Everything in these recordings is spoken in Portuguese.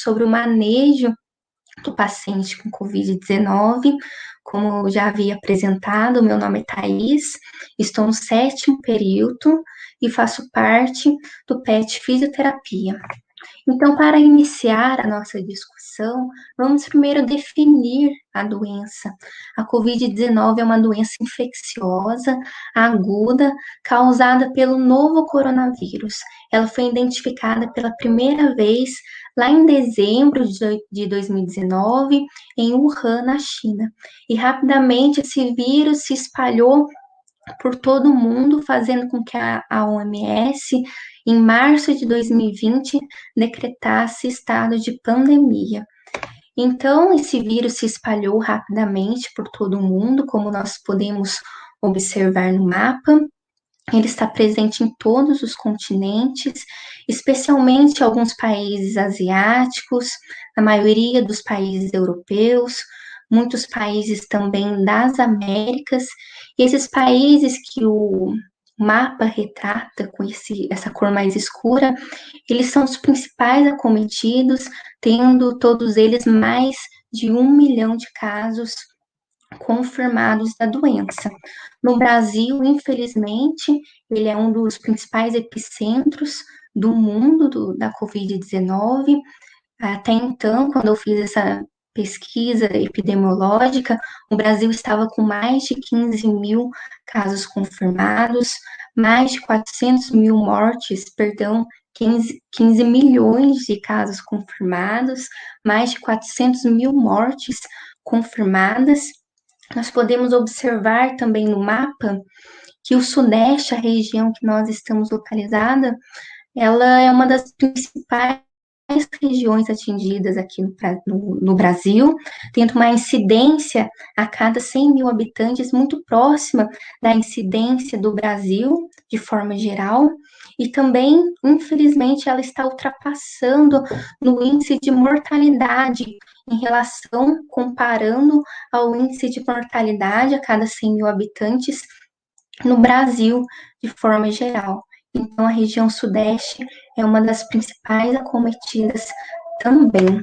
sobre o manejo do paciente com Covid-19. Como eu já havia apresentado, meu nome é Thaís, estou no 7º período e faço parte do PET Fisioterapia. Então, para iniciar a nossa discussão, vamos primeiro definir a doença. A Covid-19 é uma doença infecciosa, aguda, causada pelo novo coronavírus. Ela foi identificada pela primeira vez lá em dezembro de 2019, em Wuhan, na China. E rapidamente esse vírus se espalhou por todo o mundo, fazendo com que a OMS, em março de 2020, decretasse estado de pandemia. Então, esse vírus se espalhou rapidamente por todo o mundo, como nós podemos observar no mapa. Ele está presente em todos os continentes, especialmente em alguns países asiáticos, a maioria dos países europeus, muitos países também das Américas, e esses países que o mapa retrata com essa cor mais escura, eles são os principais acometidos, tendo todos eles mais de 1 milhão de casos confirmados da doença. No Brasil, infelizmente, ele é um dos principais epicentros do mundo da Covid-19. Até então, quando eu fiz essa pesquisa epidemiológica, o Brasil estava com mais de 15 mil casos confirmados, mais de 400 mil mortes, 15 milhões de casos confirmados, mais de 400 mil mortes confirmadas. Nós podemos observar também no mapa que o Sudeste, a região que nós estamos localizada, ela é uma das principais regiões atingidas aqui no Brasil, tendo uma incidência a cada 100 mil habitantes muito próxima da incidência do Brasil, de forma geral, e também, infelizmente, ela está ultrapassando no índice de mortalidade em relação, comparando ao índice de mortalidade a cada 100 mil habitantes no Brasil, de forma geral. Então, a região Sudeste é uma das principais acometidas também.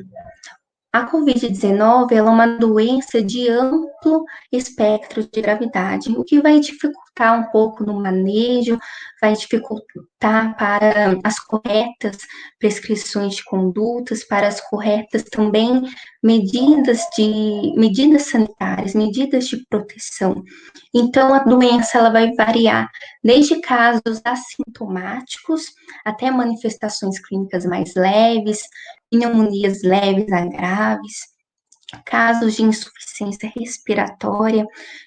A Covid-19 é uma doença de amplo espectro de gravidade, o que vai dificultar um pouco no manejo, vai dificultar para as corretas prescrições de condutas, para as corretas também medidas sanitárias, medidas de proteção. Então, a doença ela vai variar desde casos assintomáticos até manifestações clínicas mais leves, pneumonias leves a graves, casos de insuficiência respiratória,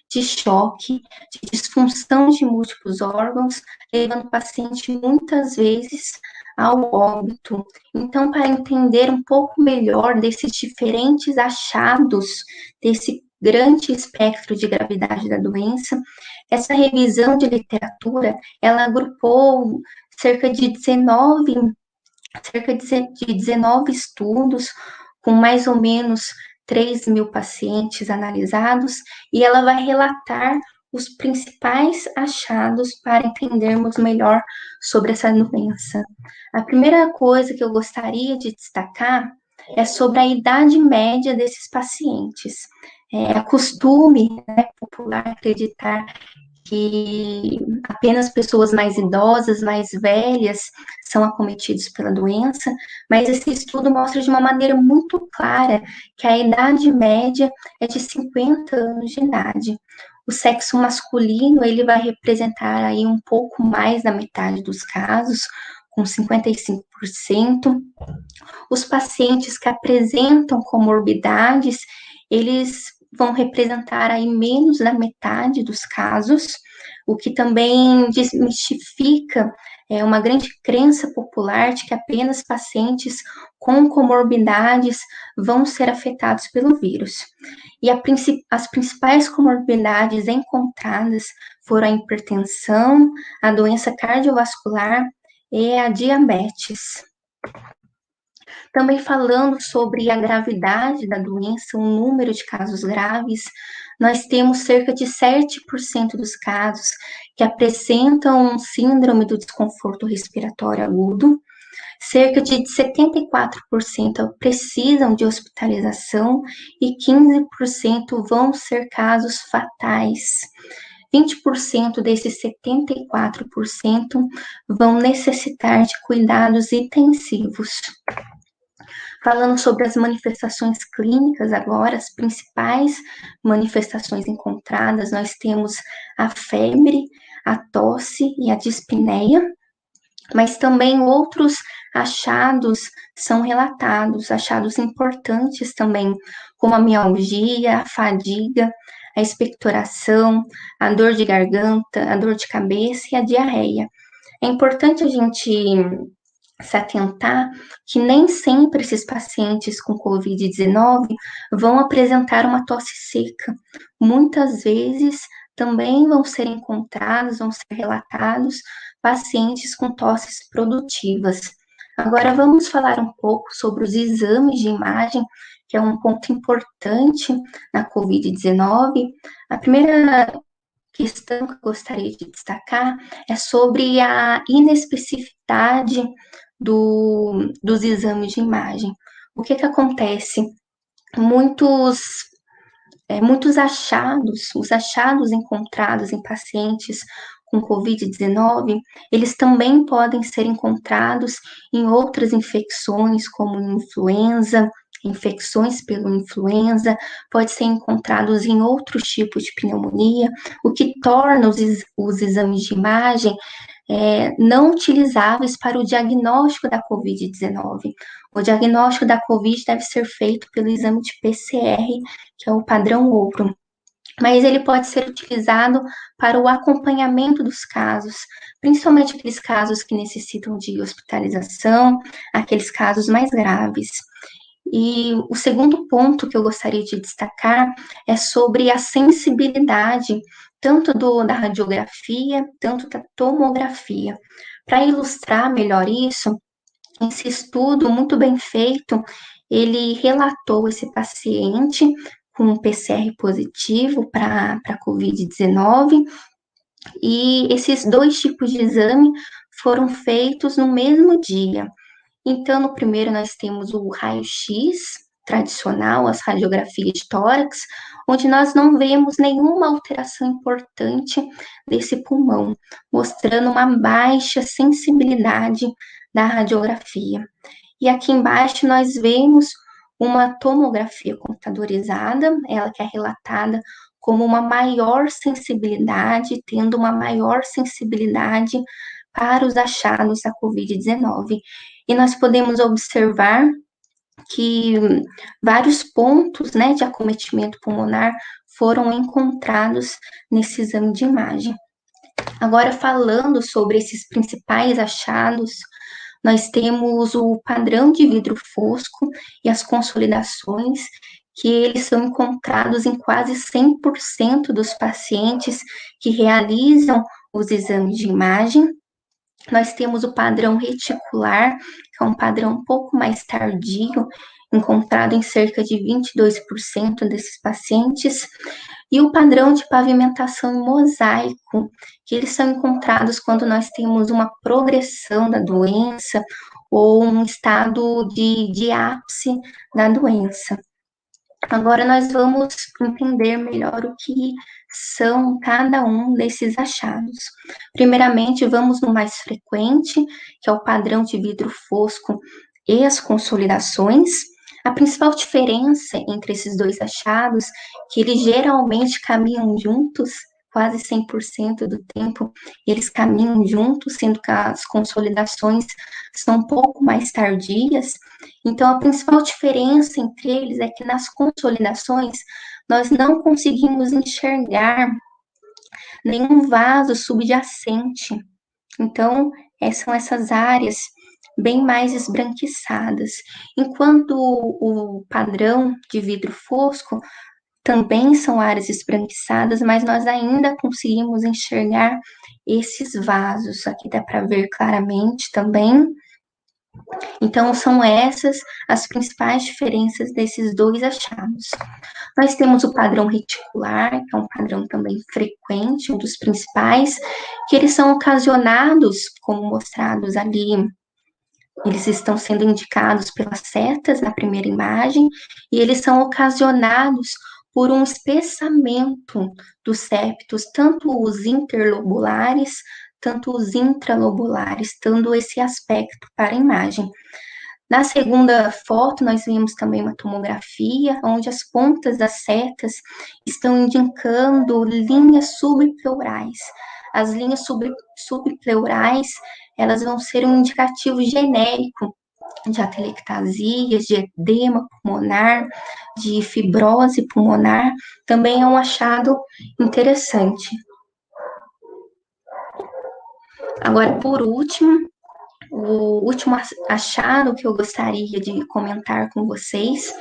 de choque, de disfunção de múltiplos órgãos, levando o paciente muitas vezes ao óbito. Então, para entender um pouco melhor desses diferentes achados, desse grande espectro de gravidade da doença, essa revisão de literatura, ela agrupou cerca de 19 estudos, com mais ou menos 3 mil pacientes analisados, e ela vai relatar os principais achados para entendermos melhor sobre essa doença. A primeira coisa que eu gostaria de destacar é sobre a idade média desses pacientes. É costume, né, popular acreditar que apenas pessoas mais idosas, mais velhas, são acometidos pela doença, mas esse estudo mostra de uma maneira muito clara que a idade média é de 50 anos de idade. O sexo masculino, ele vai representar aí um pouco mais da metade dos casos, com 55%. Os pacientes que apresentam comorbidades, eles vão representar aí menos da metade dos casos, o que também desmistifica uma grande crença popular de que apenas pacientes com comorbidades vão ser afetados pelo vírus. E as principais comorbidades encontradas foram a hipertensão, a doença cardiovascular e a diabetes. Também falando sobre a gravidade da doença, o número de casos graves, nós temos cerca de 7% dos casos que apresentam síndrome do desconforto respiratório agudo, cerca de 74% precisam de hospitalização e 15% vão ser casos fatais. 20% desses 74% vão necessitar de cuidados intensivos. Falando sobre as manifestações clínicas agora, as principais manifestações encontradas, nós temos a febre, a tosse e a dispneia, mas também outros achados são relatados, achados importantes também, como a mialgia, a fadiga, a expectoração, a dor de garganta, a dor de cabeça e a diarreia. É importante a gente se atentar que nem sempre esses pacientes com Covid-19 vão apresentar uma tosse seca. Muitas vezes também vão ser encontrados, vão ser relatados pacientes com tosses produtivas. Agora vamos falar um pouco sobre os exames de imagem, que é um ponto importante na Covid-19. A primeira questão que eu gostaria de destacar é sobre a inespecificidade dos exames de imagem. O que acontece? Muitos achados, os achados encontrados em pacientes com Covid-19, eles também podem ser encontrados em outras infecções, como influenza, infecções pelo influenza, pode ser encontrados em outros tipos de pneumonia, o que torna os exames de imagem não utilizáveis para o diagnóstico da Covid-19. O diagnóstico da Covid deve ser feito pelo exame de PCR, que é o padrão ouro, mas ele pode ser utilizado para o acompanhamento dos casos, principalmente aqueles casos que necessitam de hospitalização, aqueles casos mais graves. E o segundo ponto que eu gostaria de destacar é sobre a sensibilidade, tanto da radiografia, tanto da tomografia. Para ilustrar melhor isso, esse estudo muito bem feito, ele relatou esse paciente com PCR positivo para a Covid-19, e esses dois tipos de exame foram feitos no mesmo dia. Então, no primeiro, nós temos o raio-x tradicional, as radiografias de tórax, onde nós não vemos nenhuma alteração importante desse pulmão, mostrando uma baixa sensibilidade da radiografia. E aqui embaixo nós vemos uma tomografia computadorizada, ela que é relatada como uma maior sensibilidade, tendo uma maior sensibilidade para os achados da Covid-19. E nós podemos observar que vários pontos, né, de acometimento pulmonar foram encontrados nesse exame de imagem. Agora, falando sobre esses principais achados, nós temos o padrão de vidro fosco e as consolidações, que eles são encontrados em quase 100% dos pacientes que realizam os exames de imagem. Nós temos o padrão reticular, que é um padrão um pouco mais tardio, encontrado em cerca de 22% desses pacientes, e o padrão de pavimentação mosaico, que eles são encontrados quando nós temos uma progressão da doença ou um estado de ápice da doença. Agora nós vamos entender melhor o que são cada um desses achados. Primeiramente, vamos no mais frequente, que é o padrão de vidro fosco e as consolidações. A principal diferença entre esses dois achados é que eles geralmente caminham juntos, quase 100% do tempo, eles caminham juntos, sendo que as consolidações são um pouco mais tardias. Então, a principal diferença entre eles é que nas consolidações nós não conseguimos enxergar nenhum vaso subjacente. Então, são essas áreas bem mais esbranquiçadas. Enquanto o padrão de vidro fosco também são áreas esbranquiçadas, mas nós ainda conseguimos enxergar esses vasos. Aqui dá para ver claramente também. Então, são essas as principais diferenças desses dois achados. Nós temos o padrão reticular, que é um padrão também frequente, um dos principais, que eles são ocasionados, como mostrados ali Eles estão sendo indicados pelas setas na primeira imagem e eles são ocasionados por um espessamento dos septos, tanto os interlobulares, tanto os intralobulares, dando esse aspecto para a imagem. Na segunda foto, nós vimos também uma tomografia, onde as pontas das setas estão indicando linhas subpleurais. As linhas subpleurais, elas vão ser um indicativo genérico de atelectasias, de edema pulmonar, de fibrose pulmonar, também é um achado interessante. Agora, por último, o último achado que eu gostaria de comentar com vocês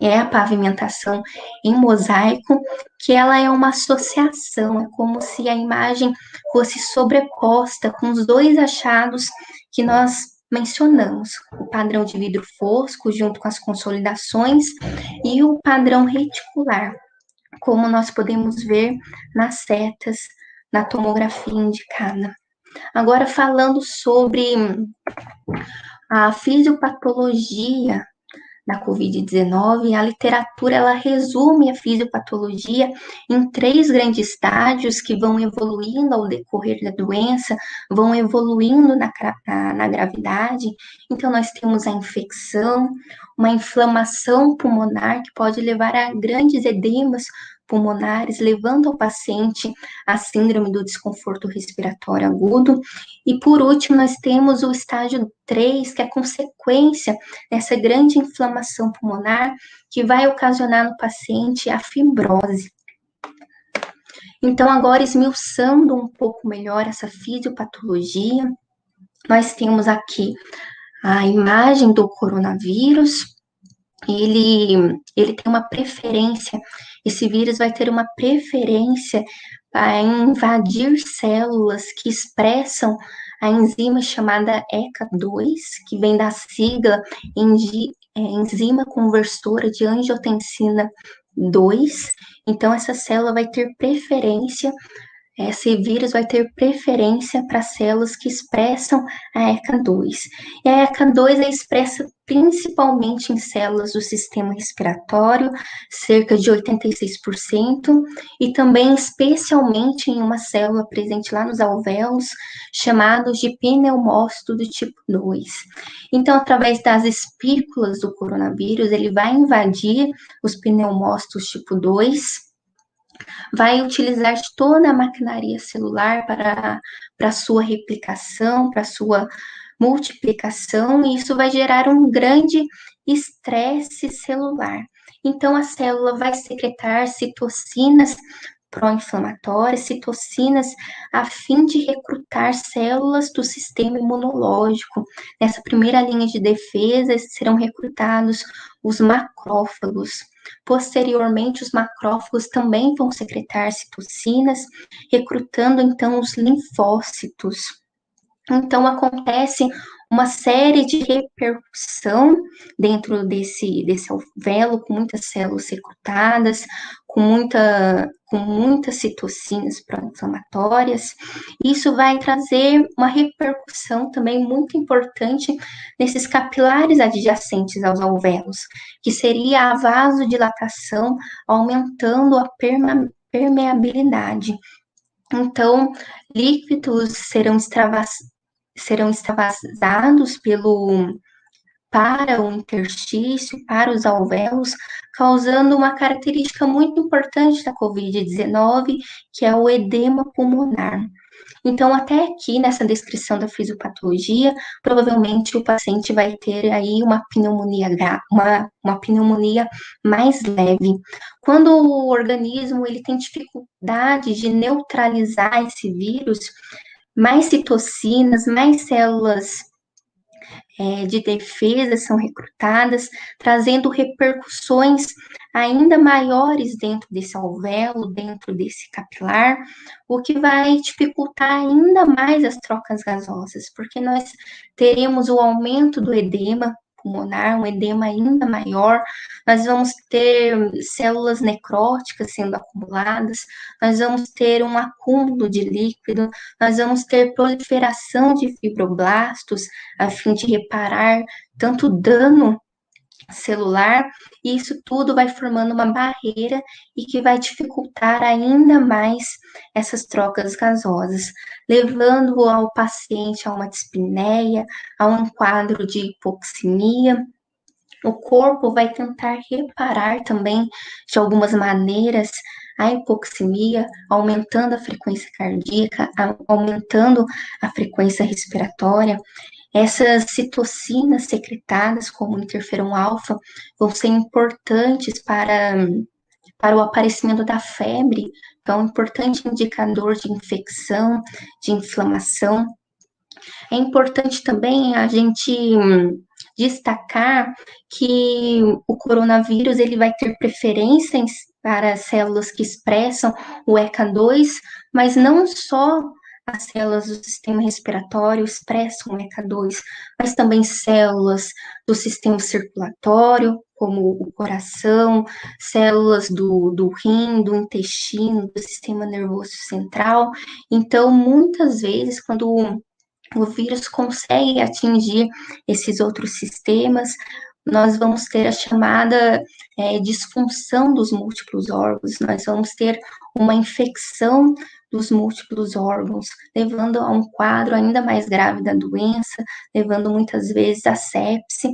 é a pavimentação em mosaico, que ela é uma associação, é como se a imagem fosse sobreposta com os dois achados que nós mencionamos, o padrão de vidro fosco junto com as consolidações e o padrão reticular, como nós podemos ver nas setas na tomografia indicada. Agora, falando sobre a fisiopatologia da Covid-19, a literatura ela resume a fisiopatologia em 3 grandes estágios que vão evoluindo ao decorrer da doença, vão evoluindo na gravidade. Então, nós temos a infecção, uma inflamação pulmonar que pode levar a grandes edemas pulmonares, levando ao paciente a síndrome do desconforto respiratório agudo. E, por último, nós temos o estágio 3, que é consequência dessa grande inflamação pulmonar, que vai ocasionar no paciente a fibrose. Então, agora, esmiuçando um pouco melhor essa fisiopatologia, nós temos aqui a imagem do coronavírus. Ele tem uma preferência, esse vírus vai ter uma preferência para invadir células que expressam a enzima chamada ECA2, que vem da sigla enzima conversora de angiotensina 2. Então, essa célula vai ter preferência, esse vírus vai ter preferência para células que expressam a ECA2. E a ECA2 é expressa principalmente em células do sistema respiratório, cerca de 86%, e também especialmente em uma célula presente lá nos alvéolos, chamados de pneumócito do tipo 2. Então, através das espículas do coronavírus, ele vai invadir os pneumócitos tipo 2, vai utilizar de toda a maquinaria celular para sua replicação, para sua multiplicação, e isso vai gerar um grande estresse celular. Então, a célula vai secretar citocinas pró-inflamatórias, citocinas a fim de recrutar células do sistema imunológico. Nessa primeira linha de defesa serão recrutados os macrófagos. Posteriormente, os macrófagos também vão secretar citocinas, recrutando então os linfócitos. Então, acontece uma série de repercussão dentro desse alvéolo, com muitas células recrutadas, com muitas citocinas pró-inflamatórias. Isso vai trazer uma repercussão também muito importante nesses capilares adjacentes aos alvéolos, que seria a vasodilatação, aumentando a permeabilidade. Então, líquidos serão extravasados para o interstício, para os alvéolos, causando uma característica muito importante da Covid-19, que é o edema pulmonar. Então, até aqui, nessa descrição da fisiopatologia, provavelmente o paciente vai ter aí uma pneumonia mais leve. Quando o organismo ele tem dificuldade de neutralizar esse vírus, mais citocinas, mais células de defesa são recrutadas, trazendo repercussões ainda maiores dentro desse alvéolo, dentro desse capilar, o que vai dificultar ainda mais as trocas gasosas, porque nós teremos o aumento do edema pulmonar, um edema ainda maior, nós vamos ter células necróticas sendo acumuladas, nós vamos ter um acúmulo de líquido, nós vamos ter proliferação de fibroblastos, a fim de reparar tanto dano celular, e isso tudo vai formando uma barreira e que vai dificultar ainda mais essas trocas gasosas, levando ao paciente a uma dispneia, a um quadro de hipoxemia. O corpo vai tentar reparar também, de algumas maneiras, a hipoxemia, aumentando a frequência cardíaca, aumentando a frequência respiratória. Essas citocinas secretadas, como o interferon alfa, vão ser importantes para o aparecimento da febre, que é um importante indicador de infecção, de inflamação. É importante também a gente destacar que o coronavírus ele vai ter preferências para células que expressam o ECA2, mas não só as células do sistema respiratório expressam o ECA2, mas também células do sistema circulatório, como o coração, células do rim, do intestino, do sistema nervoso central. Então, muitas vezes, quando o vírus consegue atingir esses outros sistemas, nós vamos ter a chamada disfunção dos múltiplos órgãos, nós vamos ter uma infecção dos múltiplos órgãos, levando a um quadro ainda mais grave da doença, levando muitas vezes a sepse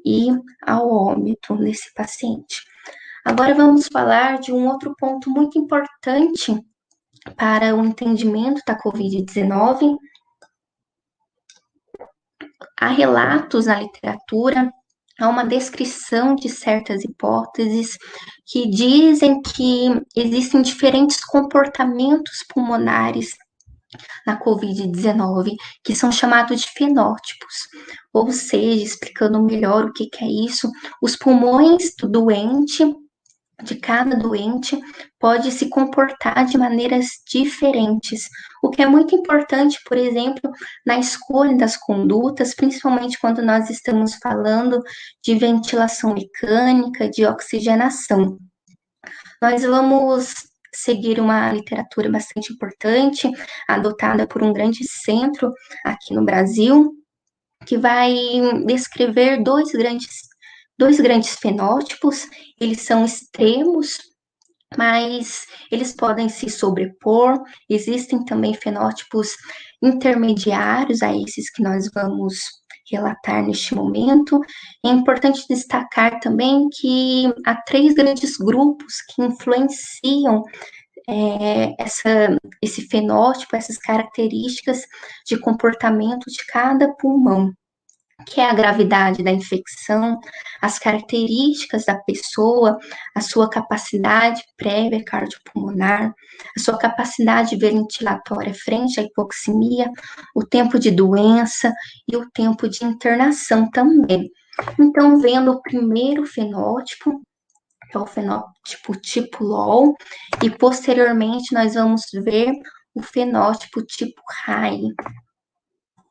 e ao óbito desse paciente. Agora vamos falar de um outro ponto muito importante para o entendimento da Covid-19. Há relatos na literatura, há uma descrição de certas hipóteses que dizem que existem diferentes comportamentos pulmonares na Covid-19, que são chamados de fenótipos. Ou seja, explicando melhor o que é isso, os pulmões do doente, de cada doente, pode se comportar de maneiras diferentes, o que é muito importante, por exemplo, na escolha das condutas, principalmente quando nós estamos falando de ventilação mecânica, de oxigenação. Nós vamos seguir uma literatura bastante importante, adotada por um grande centro aqui no Brasil, que vai descrever dois grandes fenótipos. Eles são extremos, mas eles podem se sobrepor. Existem também fenótipos intermediários a esses que nós vamos relatar neste momento. É importante destacar também que há 3 grandes grupos que influenciam esse fenótipo, essas características de comportamento de cada pulmão, que é a gravidade da infecção, as características da pessoa, a sua capacidade prévia cardiopulmonar, a sua capacidade ventilatória frente à hipoxemia, o tempo de doença e o tempo de internação também. Então, vendo o primeiro fenótipo, que é o fenótipo tipo LOL, e posteriormente nós vamos ver o fenótipo tipo HAI.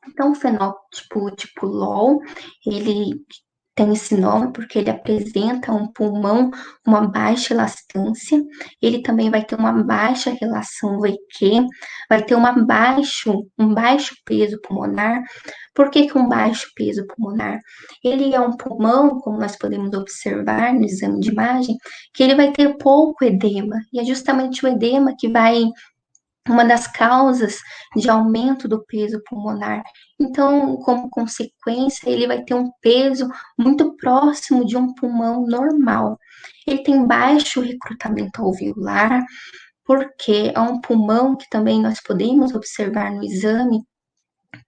Então, o fenótipo tipo LOL, ele tem esse nome porque ele apresenta um pulmão com uma baixa elastância, ele também vai ter uma baixa relação VQ, vai ter um baixo peso pulmonar. Por que um baixo peso pulmonar? Ele é um pulmão, como nós podemos observar no exame de imagem, que ele vai ter pouco edema, e é justamente o edema que vai uma das causas de aumento do peso pulmonar. Então, como consequência, ele vai ter um peso muito próximo de um pulmão normal. Ele tem baixo recrutamento alveolar, porque é um pulmão que também nós podemos observar no exame,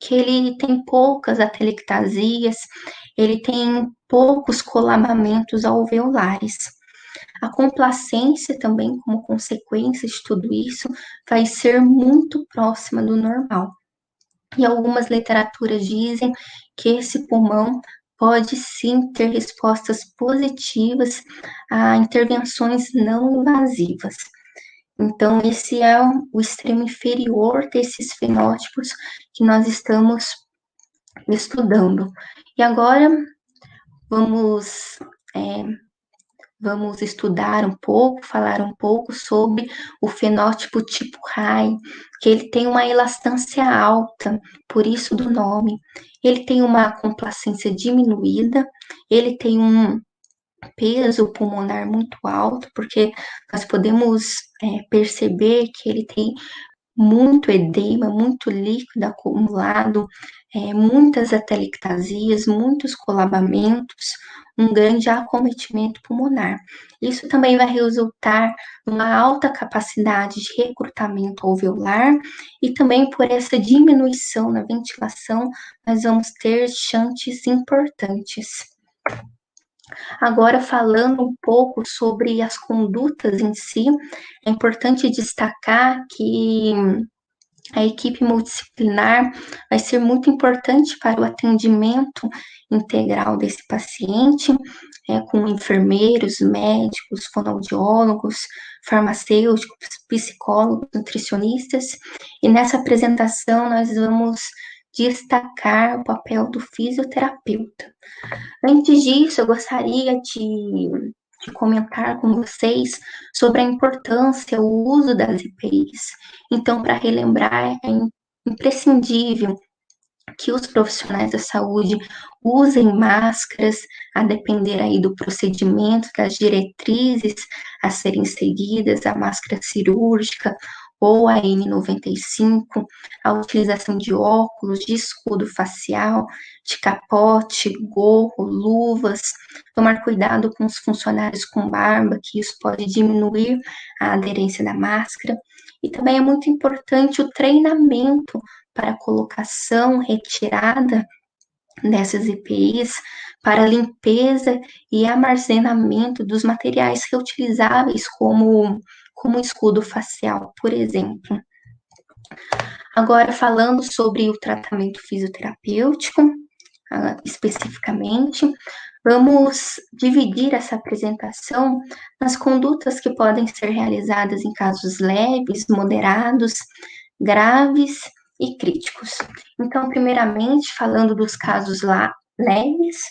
que ele tem poucas atelectasias, ele tem poucos colapsamentos alveolares. A complacência também, como consequência de tudo isso, vai ser muito próxima do normal. E algumas literaturas dizem que esse pulmão pode sim ter respostas positivas a intervenções não invasivas. Então, esse é o extremo inferior desses fenótipos que nós estamos estudando. E agora, vamos é, vamos estudar um pouco, falar um pouco sobre o fenótipo tipo Rai, que ele tem uma elastância alta, por isso do nome. Ele tem uma complacência diminuída, ele tem um peso pulmonar muito alto, porque nós podemos perceber que ele tem muito edema, muito líquido acumulado, muitas atelectasias, muitos colapamentos, um grande acometimento pulmonar. Isso também vai resultar numa alta capacidade de recrutamento alveolar e também por essa diminuição na ventilação, nós vamos ter chantes importantes. Agora, falando um pouco sobre as condutas em si, é importante destacar que a equipe multidisciplinar vai ser muito importante para o atendimento integral desse paciente, com enfermeiros, médicos, fonoaudiólogos, farmacêuticos, psicólogos, nutricionistas. E nessa apresentação nós vamos destacar o papel do fisioterapeuta. Antes disso, eu gostaria de comentar com vocês sobre a importância, o uso das EPIs. Então, para relembrar, é imprescindível que os profissionais da saúde usem máscaras, a depender aí do procedimento, das diretrizes a serem seguidas, a máscara cirúrgica ou a N95, a utilização de óculos, de escudo facial, de capote, gorro, luvas, tomar cuidado com os funcionários com barba, que isso pode diminuir a aderência da máscara. E também é muito importante o treinamento para a colocação, retirada dessas EPIs, para limpeza e armazenamento dos materiais reutilizáveis, como escudo facial, por exemplo. Agora, falando sobre o tratamento fisioterapêutico, especificamente, vamos dividir essa apresentação nas condutas que podem ser realizadas em casos leves, moderados, graves e críticos. Então, primeiramente, falando dos casos leves,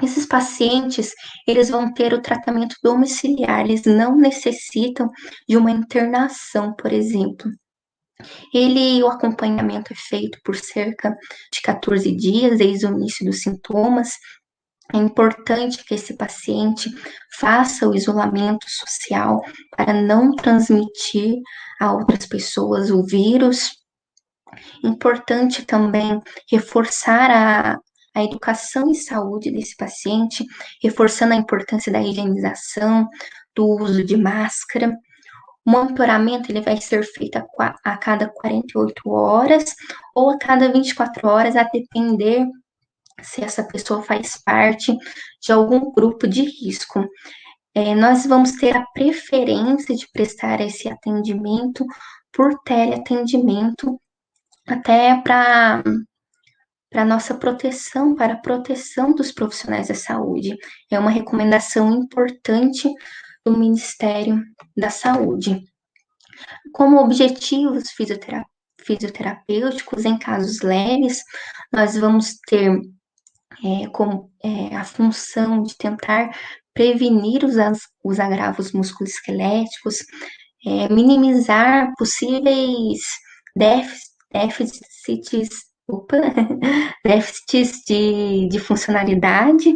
esses pacientes, eles vão ter o tratamento domiciliar, eles não necessitam de uma internação, por exemplo. O acompanhamento é feito por cerca de 14 dias, desde o início dos sintomas. É importante que esse paciente faça o isolamento social para não transmitir a outras pessoas o vírus. Importante também reforçar a educação e saúde desse paciente, reforçando a importância da higienização, do uso de máscara. O monitoramento ele vai ser feito a cada 48 horas ou a cada 24 horas, a depender se essa pessoa faz parte de algum grupo de risco. Nós vamos ter a preferência de prestar esse atendimento por teleatendimento, até para nossa proteção, para a proteção dos profissionais da saúde. É uma recomendação importante do Ministério da Saúde. Como objetivos fisioterapêuticos em casos leves, nós vamos ter a função de tentar prevenir os agravos musculoesqueléticos, minimizar possíveis déficits de funcionalidade,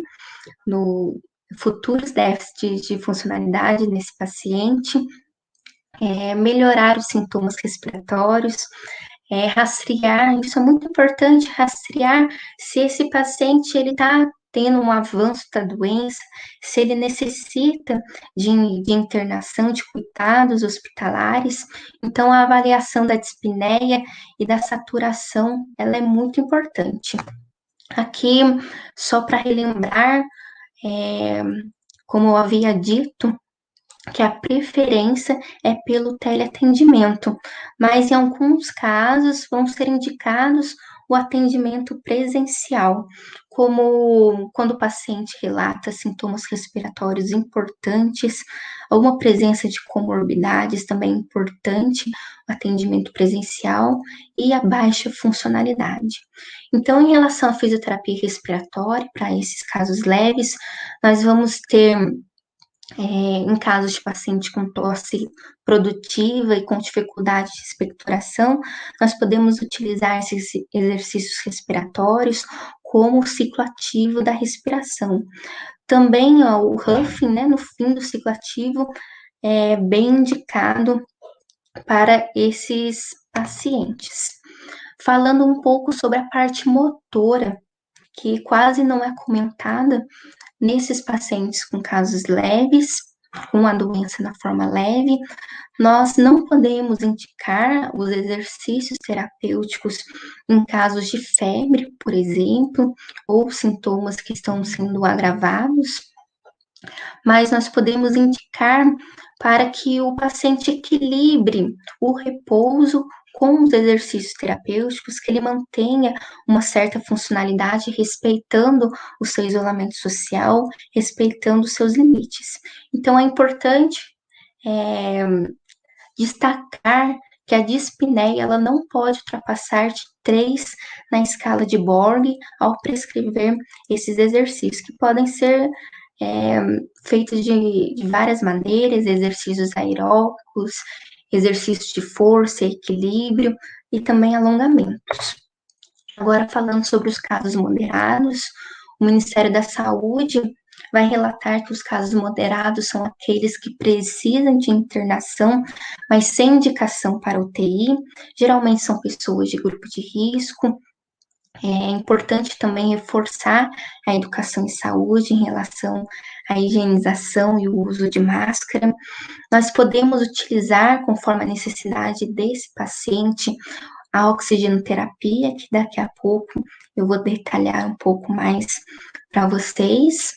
futuros déficits de funcionalidade nesse paciente, melhorar os sintomas respiratórios, rastrear, isso é muito importante, rastrear se esse paciente ele está tendo um avanço da doença, se ele necessita de internação, de cuidados hospitalares. Então, a avaliação da dispneia e da saturação, ela é muito importante. Aqui, só para relembrar, como eu havia dito, que a preferência é pelo teleatendimento, mas em alguns casos vão ser indicados o atendimento presencial, como quando o paciente relata sintomas respiratórios importantes, alguma presença de comorbidades também é importante, o atendimento presencial e a baixa funcionalidade. Então, em relação à fisioterapia respiratória, para esses casos leves, nós vamos ter em casos de paciente com tosse produtiva e com dificuldade de expectoração, nós podemos utilizar esses exercícios respiratórios como o ciclo ativo da respiração. Também o Huffing, né, no fim do ciclo ativo, é bem indicado para esses pacientes. Falando um pouco sobre a parte motora, que quase não é comentada, nesses pacientes com casos leves, com a doença na forma leve, nós não podemos indicar os exercícios terapêuticos em casos de febre, por exemplo, ou sintomas que estão sendo agravados, mas nós podemos indicar para que o paciente equilibre o repouso com os exercícios terapêuticos, que ele mantenha uma certa funcionalidade, respeitando o seu isolamento social, respeitando os seus limites. Então, é importante destacar que a dispneia ela não pode ultrapassar de 3 na escala de Borg ao prescrever esses exercícios, que podem ser feitos de várias maneiras, exercícios aeróbicos, exercícios de força, equilíbrio e também alongamentos. Agora, falando sobre os casos moderados, o Ministério da Saúde vai relatar que os casos moderados são aqueles que precisam de internação, mas sem indicação para UTI. Geralmente são pessoas de grupo de risco. É importante também reforçar a educação em saúde em relação à higienização e o uso de máscara. Nós podemos utilizar, conforme a necessidade desse paciente, a oxigenoterapia, que daqui a pouco eu vou detalhar um pouco mais para vocês.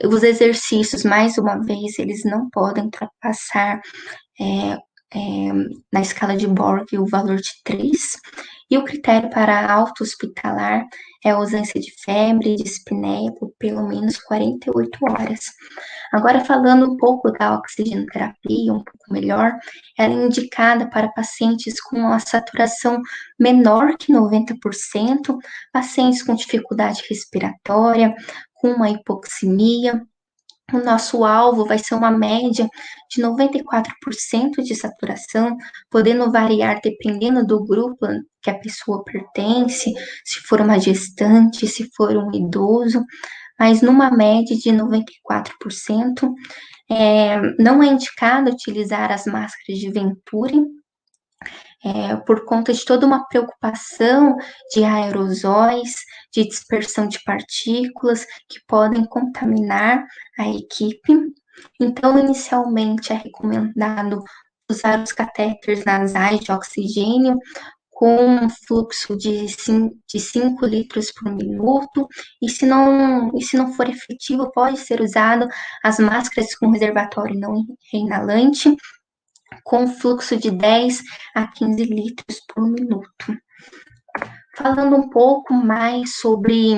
Os exercícios, mais uma vez, eles não podem ultrapassar na escala de Borg o valor de 3, e o critério para alta hospitalar é a ausência de febre e dispneia por pelo menos 48 horas. Agora, falando um pouco da oxigenoterapia, um pouco melhor, ela é indicada para pacientes com a saturação menor que 90%, pacientes com dificuldade respiratória, com uma hipoxemia. O nosso alvo vai ser uma média de 94% de saturação, podendo variar dependendo do grupo que a pessoa pertence, se for uma gestante, se for um idoso, mas numa média de 94%. Não é indicado utilizar as máscaras de Venturi, por conta de toda uma preocupação de aerosóis, de dispersão de partículas que podem contaminar a equipe. Então, inicialmente é recomendado usar os catéteres nasais de oxigênio com um fluxo de 5 litros por minuto, e se não for efetivo, pode ser usado as máscaras com reservatório não reinalante, com fluxo de 10 a 15 litros por minuto. Falando um pouco mais sobre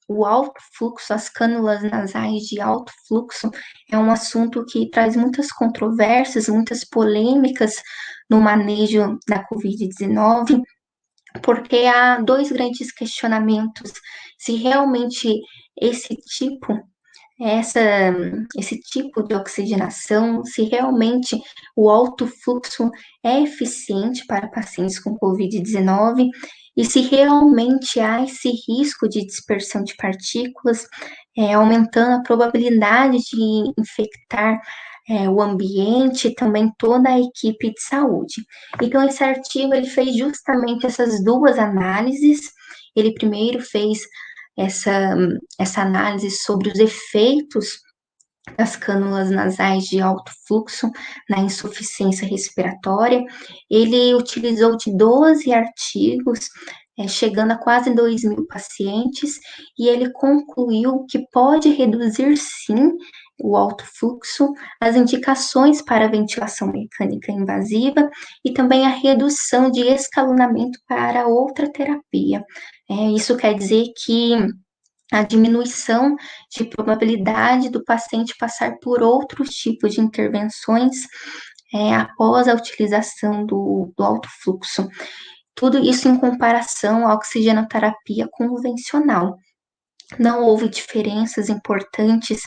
o alto fluxo, as cânulas nasais de alto fluxo, é um assunto que traz muitas controvérsias, muitas polêmicas no manejo da Covid-19, porque há 2 grandes questionamentos: se realmente esse tipo de oxigenação, se realmente o alto fluxo é eficiente para pacientes com Covid-19 e se realmente há esse risco de dispersão de partículas, aumentando a probabilidade de infectar o ambiente e também toda a equipe de saúde. Então, esse artigo ele fez justamente essas 2 análises. Ele primeiro fez essa análise sobre os efeitos das cânulas nasais de alto fluxo na insuficiência respiratória. Ele utilizou de 12 artigos, chegando a quase 2.000 pacientes, e ele concluiu que pode reduzir, sim, o alto fluxo, as indicações para a ventilação mecânica invasiva e também a redução de escalonamento para outra terapia. Isso quer dizer que a diminuição de probabilidade do paciente passar por outros tipos de intervenções após a utilização do alto fluxo. Tudo isso em comparação à oxigenoterapia convencional. Não houve diferenças importantes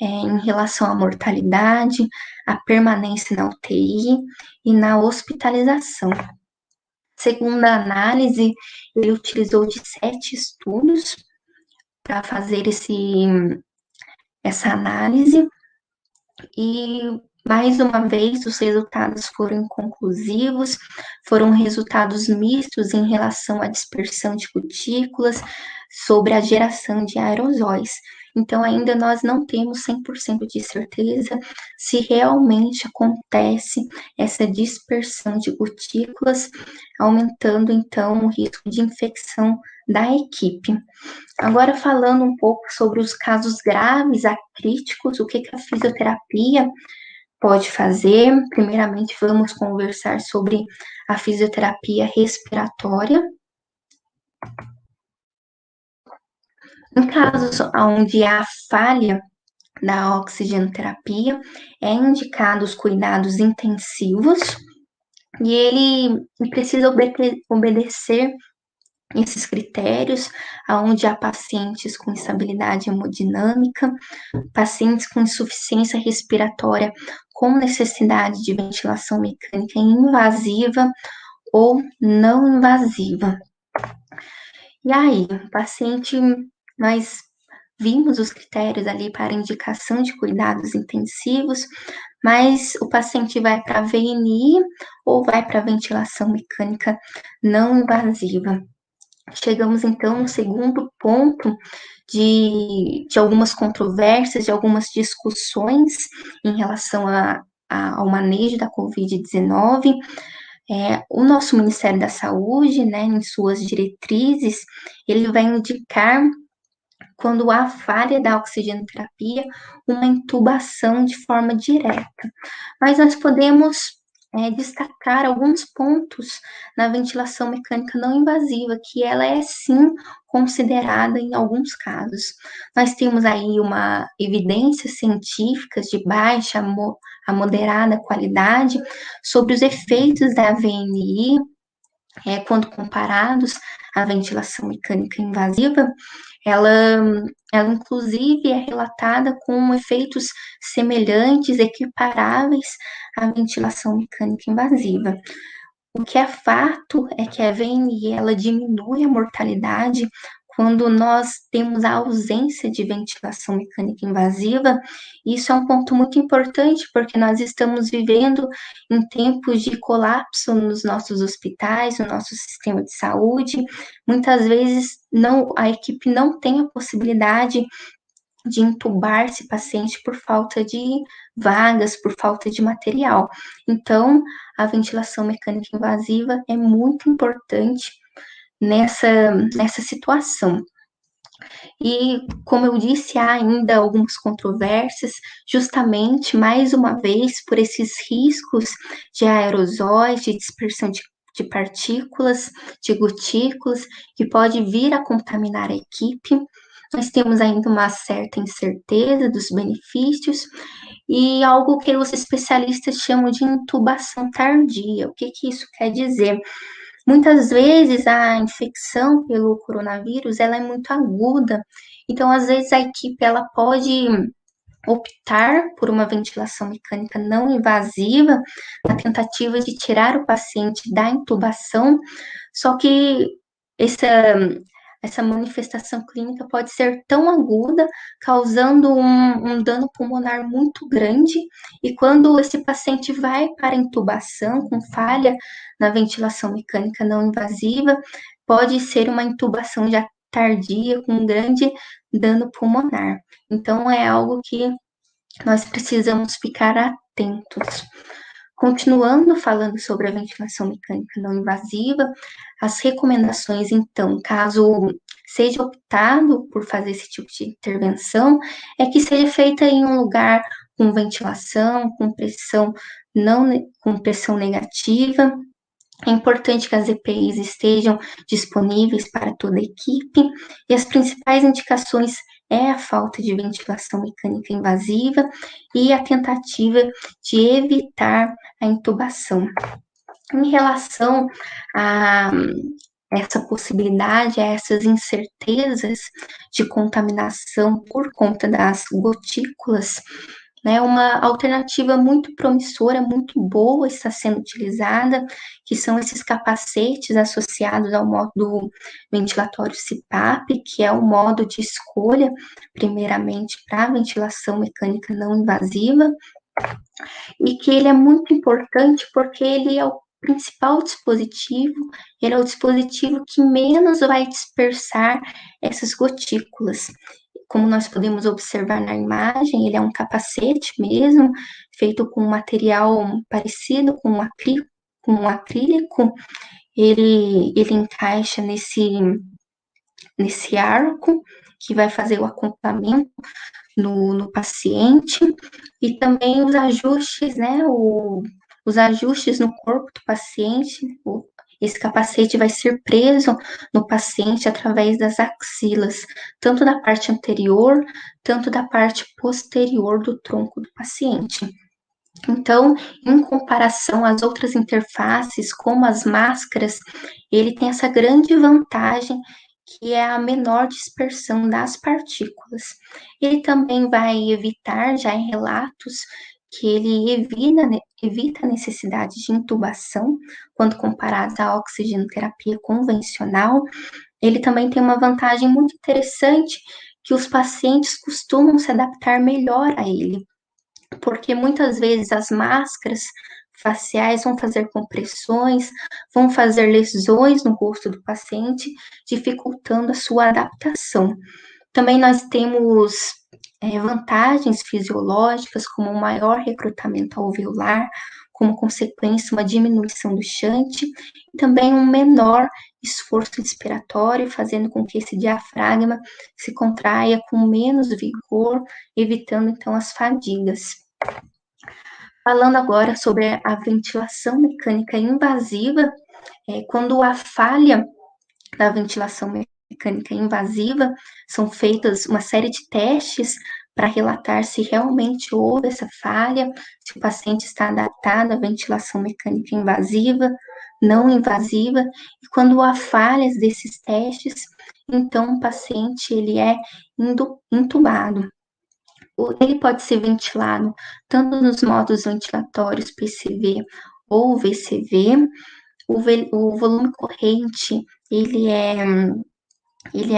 em relação à mortalidade, à permanência na UTI e na hospitalização. Segundo a análise, ele utilizou de 7 estudos para fazer essa análise e, mais uma vez, os resultados foram inconclusivos, foram resultados mistos em relação à dispersão de gotículas sobre a geração de aerosóis. Então, ainda nós não temos 100% de certeza se realmente acontece essa dispersão de gotículas, aumentando, então, o risco de infecção da equipe. Agora, falando um pouco sobre os casos graves a críticos, o que a fisioterapia pode fazer. Primeiramente, vamos conversar sobre a fisioterapia respiratória. Em casos onde há falha da oxigenoterapia, é indicado os cuidados intensivos e ele precisa obedecer esses critérios, onde há pacientes com instabilidade hemodinâmica, pacientes com insuficiência respiratória com necessidade de ventilação mecânica invasiva ou não invasiva. E aí, paciente, nós vimos os critérios ali para indicação de cuidados intensivos, mas o paciente vai para a VNI ou vai para a ventilação mecânica não invasiva. Chegamos, então, no segundo ponto de algumas controvérsias, de algumas discussões em relação ao manejo da Covid-19. O nosso Ministério da Saúde, né, em suas diretrizes, ele vai indicar, quando há falha da oxigenoterapia, uma intubação de forma direta. Mas nós podemos destacar alguns pontos na ventilação mecânica não invasiva, que ela é sim considerada em alguns casos. Nós temos aí uma evidência científica de baixa a moderada qualidade sobre os efeitos da VNI, quando comparados à ventilação mecânica invasiva. Ela inclusive é relatada com efeitos semelhantes, equiparáveis à ventilação mecânica invasiva. O que é fato é que a VNI, ela diminui a mortalidade quando nós temos a ausência de ventilação mecânica invasiva. Isso é um ponto muito importante, porque nós estamos vivendo em tempos de colapso nos nossos hospitais, no nosso sistema de saúde. Muitas vezes a equipe não tem a possibilidade de intubar esse paciente por falta de vagas, por falta de material. Então, a ventilação mecânica invasiva é muito importante nessa situação. E, como eu disse, há ainda algumas controvérsias, justamente, mais uma vez, por esses riscos de aerosóis, de dispersão de partículas, de gotículas, que pode vir a contaminar a equipe. Nós temos ainda uma certa incerteza dos benefícios e algo que os especialistas chamam de intubação tardia. O que isso quer dizer? Muitas vezes a infecção pelo coronavírus, ela é muito aguda, então às vezes a equipe ela pode optar por uma ventilação mecânica não invasiva na tentativa de tirar o paciente da intubação, só que essa manifestação clínica pode ser tão aguda, causando um dano pulmonar muito grande, e quando esse paciente vai para a intubação com falha na ventilação mecânica não invasiva, pode ser uma intubação já tardia, com grande dano pulmonar. Então, é algo que nós precisamos ficar atentos. Continuando falando sobre a ventilação mecânica não invasiva, as recomendações, então, caso seja optado por fazer esse tipo de intervenção, é que seja feita em um lugar com ventilação, com pressão com pressão negativa. É importante que as EPIs estejam disponíveis para toda a equipe, e as principais indicações é a falta de ventilação mecânica invasiva e a tentativa de evitar a intubação. Em relação a essa possibilidade, a essas incertezas de contaminação por conta das gotículas, né, uma alternativa muito promissora, muito boa está sendo utilizada, que são esses capacetes associados ao modo ventilatório CPAP, que é o modo de escolha, primeiramente, para a ventilação mecânica não invasiva, e que ele é muito importante porque ele é o principal dispositivo, ele é o dispositivo que menos vai dispersar essas gotículas. Como nós podemos observar na imagem, ele é um capacete mesmo, feito com um material parecido com um acrílico. Ele encaixa nesse arco que vai fazer o acoplamento no paciente, e também os ajustes, né, os ajustes no corpo do paciente. Esse capacete vai ser preso no paciente através das axilas, tanto da parte anterior, tanto da parte posterior do tronco do paciente. Então, em comparação às outras interfaces, como as máscaras, ele tem essa grande vantagem que é a menor dispersão das partículas. Ele também vai evitar, já em relatos, que ele evita a necessidade de intubação quando comparado à oxigenoterapia convencional. Ele também tem uma vantagem muito interessante, que os pacientes costumam se adaptar melhor a ele, porque muitas vezes as máscaras faciais vão fazer compressões, vão fazer lesões no rosto do paciente, dificultando a sua adaptação. Também nós temos vantagens fisiológicas, como um maior recrutamento alveolar, como consequência, uma diminuição do shunt, e também um menor esforço inspiratório, fazendo com que esse diafragma se contraia com menos vigor, evitando então as fadigas. Falando agora sobre a ventilação mecânica invasiva, quando a falha da ventilação mecânica invasiva, são feitas uma série de testes para relatar se realmente houve essa falha, se o paciente está adaptado à ventilação mecânica invasiva, não invasiva, e quando há falhas desses testes, então o paciente ele é intubado. Ele pode ser ventilado tanto nos modos ventilatórios PCV ou VCV. O volume corrente, ele é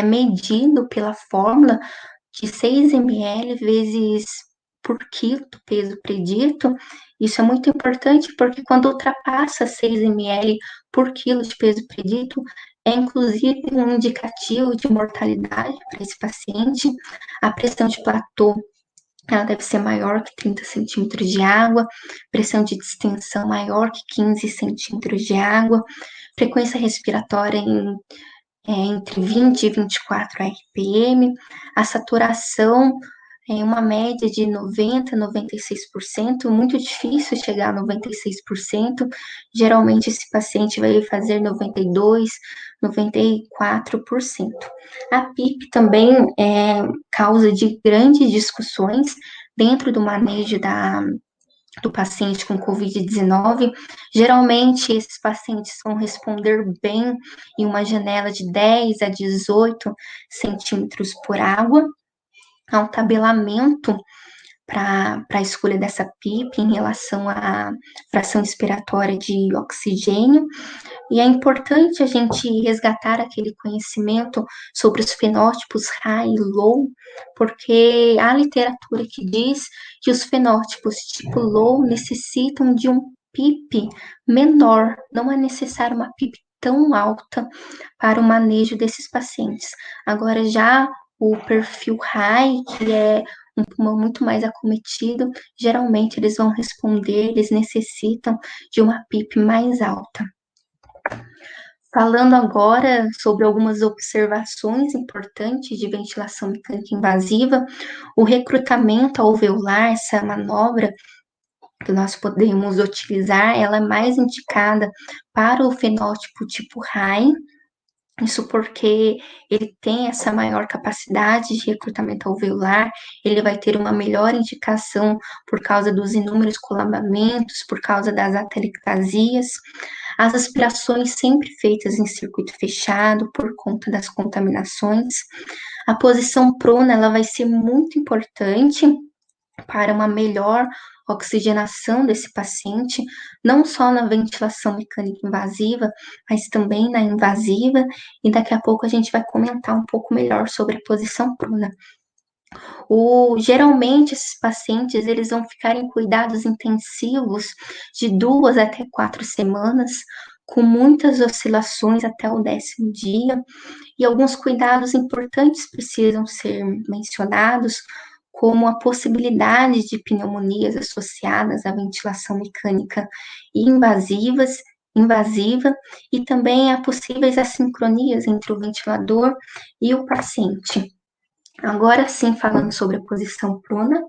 medido pela fórmula de 6 ml vezes por quilo do peso predito. Isso é muito importante porque quando ultrapassa 6 ml por quilo de peso predito, é inclusive um indicativo de mortalidade para esse paciente. A pressão de platô, ela deve ser maior que 30 centímetros de água, pressão de distensão maior que 15 centímetros de água, frequência respiratória entre 20 e 24 RPM, a saturação em uma média de 90 a 96%, muito difícil chegar a 96%, geralmente esse paciente vai fazer 92, 94%. A PIP também é causa de grandes discussões dentro do manejo do paciente com Covid-19. Geralmente, esses pacientes vão responder bem em uma janela de 10 a 18 centímetros por água. Há um tabelamento para a escolha dessa PIP em relação à fração expiratória de oxigênio, e é importante a gente resgatar aquele conhecimento sobre os fenótipos high e low, porque há literatura que diz que os fenótipos tipo low necessitam de um PIP menor, não é necessário uma PIP tão alta para o manejo desses pacientes. Agora, já o perfil high, que é um pulmão muito mais acometido, geralmente eles vão responder, eles necessitam de uma PIP mais alta. Falando agora sobre algumas observações importantes de ventilação mecânica invasiva, o recrutamento alveolar, essa manobra que nós podemos utilizar, ela é mais indicada para o fenótipo tipo high, isso porque ele tem essa maior capacidade de recrutamento alveolar, ele vai ter uma melhor indicação por causa dos inúmeros colapamentos, por causa das atelectasias, as aspirações sempre feitas em circuito fechado por conta das contaminações. A posição prona, ela vai ser muito importante para uma melhor oxigenação desse paciente, não só na ventilação mecânica invasiva, mas também na invasiva, e daqui a pouco a gente vai comentar um pouco melhor sobre a posição prona. Geralmente, esses pacientes, eles vão ficar em cuidados intensivos de 2 até 4 semanas, com muitas oscilações até o 10º dia, e alguns cuidados importantes precisam ser mencionados, como a possibilidade de pneumonias associadas à ventilação mecânica invasiva, e também a possíveis assincronias entre o ventilador e o paciente. Agora sim, falando sobre a posição prona.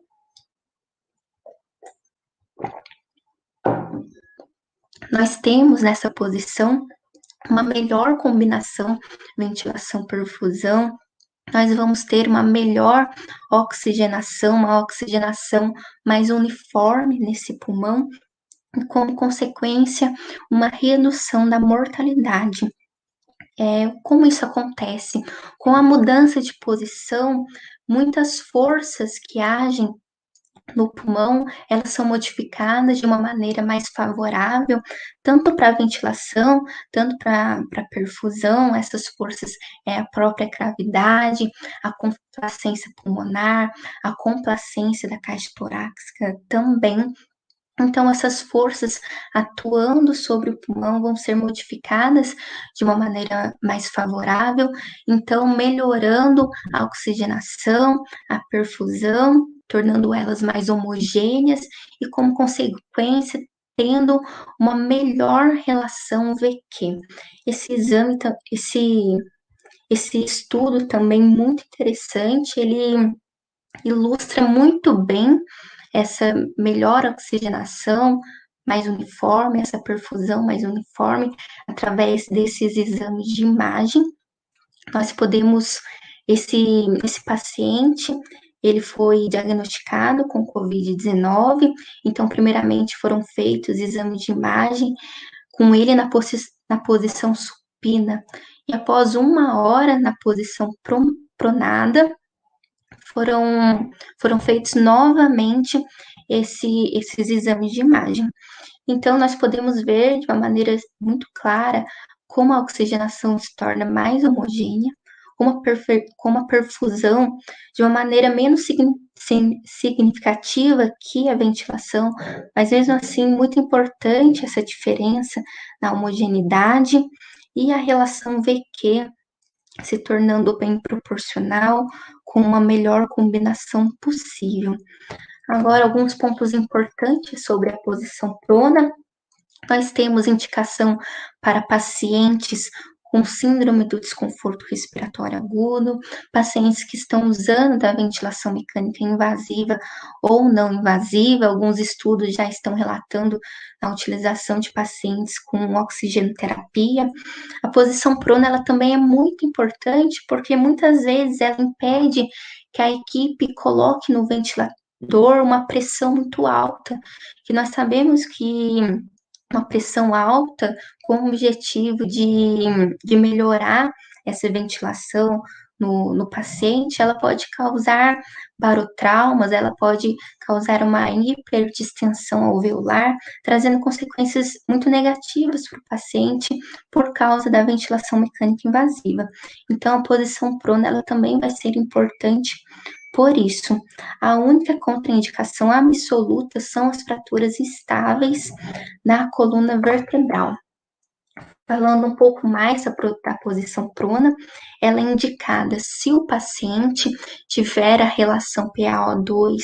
Nós temos nessa posição uma melhor combinação ventilação-perfusão, nós vamos ter uma melhor oxigenação, uma oxigenação mais uniforme nesse pulmão, e como consequência, uma redução da mortalidade. Como isso acontece? Com a mudança de posição, muitas forças que agem no pulmão, elas são modificadas de uma maneira mais favorável, tanto para a ventilação, tanto para a perfusão, essas forças é a própria gravidade, a complacência pulmonar, a complacência da caixa torácica também. Então, essas forças atuando sobre o pulmão vão ser modificadas de uma maneira mais favorável, então melhorando a oxigenação, a perfusão, tornando elas mais homogêneas e, como consequência, tendo uma melhor relação VQ. Esse exame, esse estudo também muito interessante, ele ilustra muito bem essa melhor oxigenação mais uniforme, essa perfusão mais uniforme, através desses exames de imagem. Nós podemos, esse paciente, ele foi diagnosticado com Covid-19, então, primeiramente, foram feitos exames de imagem com ele na posição supina, e após 1 hora na posição pronada, foram feitos novamente esses exames de imagem. Então, nós podemos ver de uma maneira muito clara como a oxigenação se torna mais homogênea, como a perfusão de uma maneira menos significativa que a ventilação, mas mesmo assim muito importante essa diferença na homogeneidade e a relação VQ se tornando bem proporcional, com uma melhor combinação possível. Agora, alguns pontos importantes sobre a posição prona. Nós temos indicação para pacientes com síndrome do desconforto respiratório agudo, pacientes que estão usando da ventilação mecânica invasiva ou não invasiva. Alguns estudos já estão relatando a utilização de pacientes com oxigenoterapia. A posição prona, ela também é muito importante, porque muitas vezes ela impede que a equipe coloque no ventilador uma pressão muito alta, que nós sabemos que uma pressão alta com o objetivo de melhorar essa ventilação no paciente, ela pode causar barotraumas, ela pode causar uma hiperdistensão alveolar, trazendo consequências muito negativas para o paciente por causa da ventilação mecânica invasiva. Então, a posição prona, ela também vai ser importante por isso. A única contraindicação absoluta são as fraturas estáveis na coluna vertebral. Falando um pouco mais da posição prona, ela é indicada se o paciente tiver a relação PaO2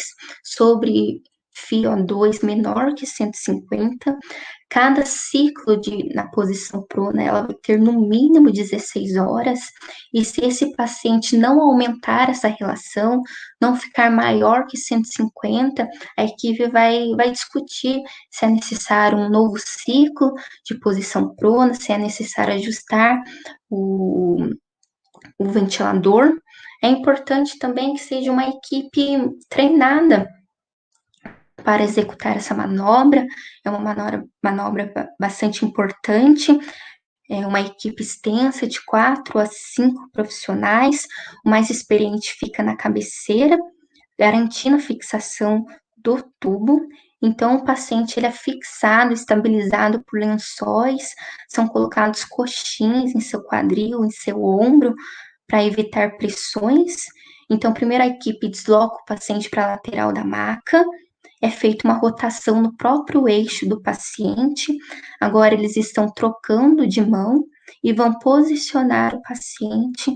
sobre FiO2 menor que 150, Cada ciclo na posição prona, ela vai ter no mínimo 16 horas, e se esse paciente não aumentar essa relação, não ficar maior que 150, a equipe vai discutir se é necessário um novo ciclo de posição prona, se é necessário ajustar o ventilador. É importante também que seja uma equipe treinada para executar essa manobra. É uma manobra bastante importante. É uma equipe extensa de 4 a 5 profissionais. O mais experiente fica na cabeceira, garantindo a fixação do tubo. Então, o paciente ele é fixado, estabilizado por lençóis, são colocados coxins em seu quadril, em seu ombro, para evitar pressões. Então, primeiro a equipe desloca o paciente para a lateral da maca, é feita uma rotação no próprio eixo do paciente. Agora eles estão trocando de mão e vão posicionar o paciente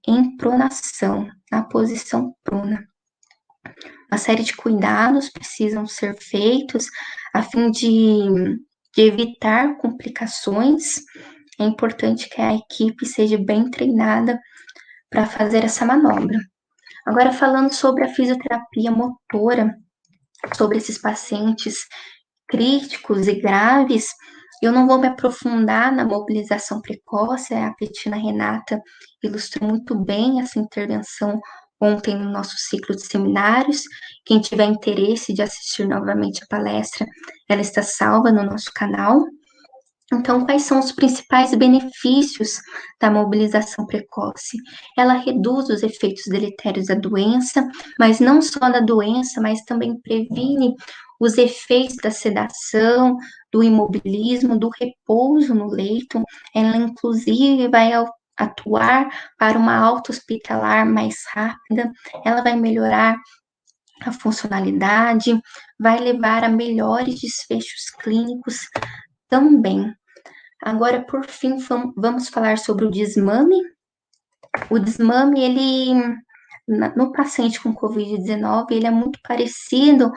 em pronação, na posição prona. Uma série de cuidados precisam ser feitos a fim de evitar complicações. É importante que a equipe seja bem treinada para fazer essa manobra. Agora, falando sobre a fisioterapia motora, sobre esses pacientes críticos e graves, eu não vou me aprofundar na mobilização precoce, a Petina Renata ilustrou muito bem essa intervenção ontem no nosso ciclo de seminários. Quem tiver interesse de assistir novamente a palestra, ela está salva no nosso canal. Então, quais são os principais benefícios da mobilização precoce? Ela reduz os efeitos deletérios da doença, mas não só da doença, mas também previne os efeitos da sedação, do imobilismo, do repouso no leito. Ela, inclusive, vai atuar para uma alta hospitalar mais rápida, ela vai melhorar a funcionalidade, vai levar a melhores desfechos clínicos também. Agora, por fim, vamos falar sobre o desmame. O desmame, ele, no paciente com Covid-19, ele é muito parecido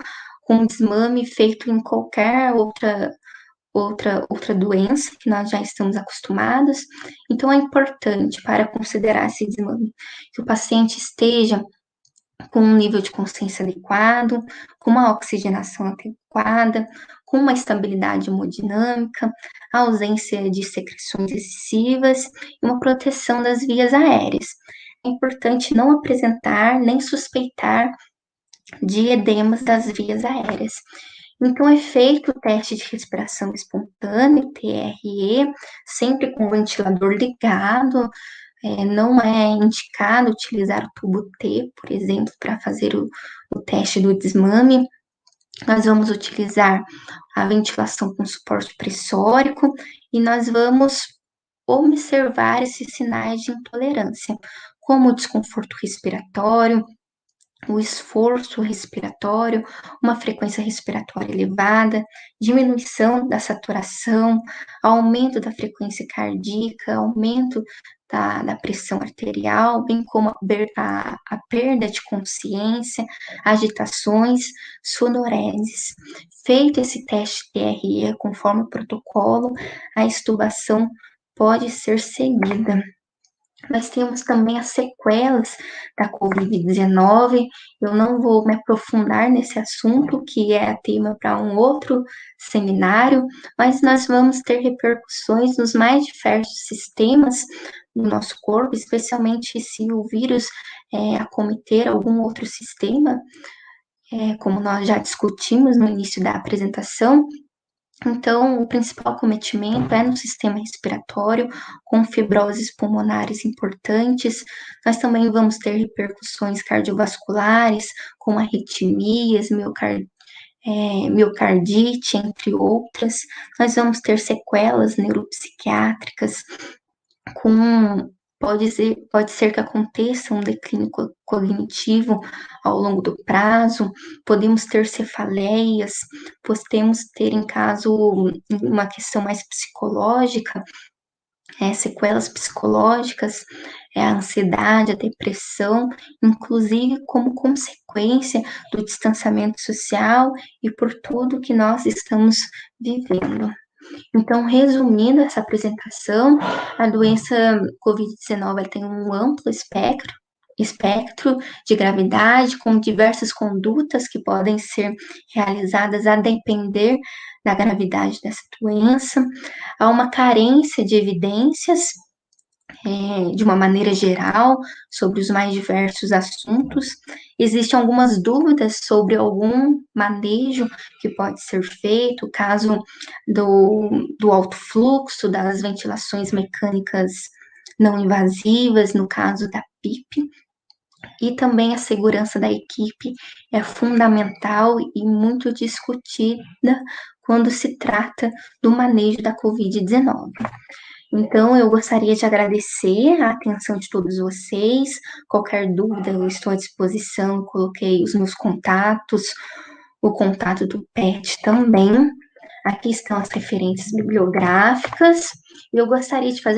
com o desmame feito em qualquer outra doença que nós já estamos acostumados. Então, é importante para considerar esse desmame que o paciente esteja com um nível de consciência adequado, com uma oxigenação adequada, com uma estabilidade hemodinâmica, a ausência de secreções excessivas e uma proteção das vias aéreas. É importante não apresentar nem suspeitar de edemas das vias aéreas. Então, é feito o teste de respiração espontânea, TRE, sempre com o ventilador ligado. Não é indicado utilizar o tubo T, por exemplo, para fazer o teste do desmame. Nós vamos utilizar a ventilação com suporte pressórico e nós vamos observar esses sinais de intolerância, como o desconforto respiratório, o esforço respiratório, uma frequência respiratória elevada, diminuição da saturação, aumento da frequência cardíaca, aumento da pressão arterial, bem como a perda de consciência, agitações, sonoreses. Feito esse teste TRE conforme o protocolo, a extubação pode ser seguida. Nós temos também as sequelas da Covid-19. Eu não vou me aprofundar nesse assunto, que é tema para um outro seminário, mas nós vamos ter repercussões nos mais diversos sistemas do nosso corpo, especialmente se o vírus acometer algum outro sistema, como nós já discutimos no início da apresentação. Então, o principal acometimento é no sistema respiratório, com fibroses pulmonares importantes. Nós também vamos ter repercussões cardiovasculares, com arritmias, miocardite, entre outras. Nós vamos ter sequelas neuropsiquiátricas, pode ser que aconteça um declínio cognitivo ao longo do prazo, podemos ter cefaleias, podemos ter, em caso, uma questão mais psicológica, sequelas psicológicas, a ansiedade, a depressão, inclusive como consequência do distanciamento social e por tudo que nós estamos vivendo. Então, resumindo essa apresentação, a doença COVID-19 tem um amplo espectro de gravidade, com diversas condutas que podem ser realizadas a depender da gravidade dessa doença. Há uma carência de evidências, de uma maneira geral, sobre os mais diversos assuntos. Existem algumas dúvidas sobre algum manejo que pode ser feito, caso do alto fluxo, das ventilações mecânicas não invasivas, no caso da PIP. E também a segurança da equipe é fundamental e muito discutida quando se trata do manejo da Covid-19. Então, eu gostaria de agradecer a atenção de todos vocês. Qualquer dúvida, eu estou à disposição. Coloquei os meus contatos, o contato do PET também. Aqui estão as referências bibliográficas. Eu gostaria de fazer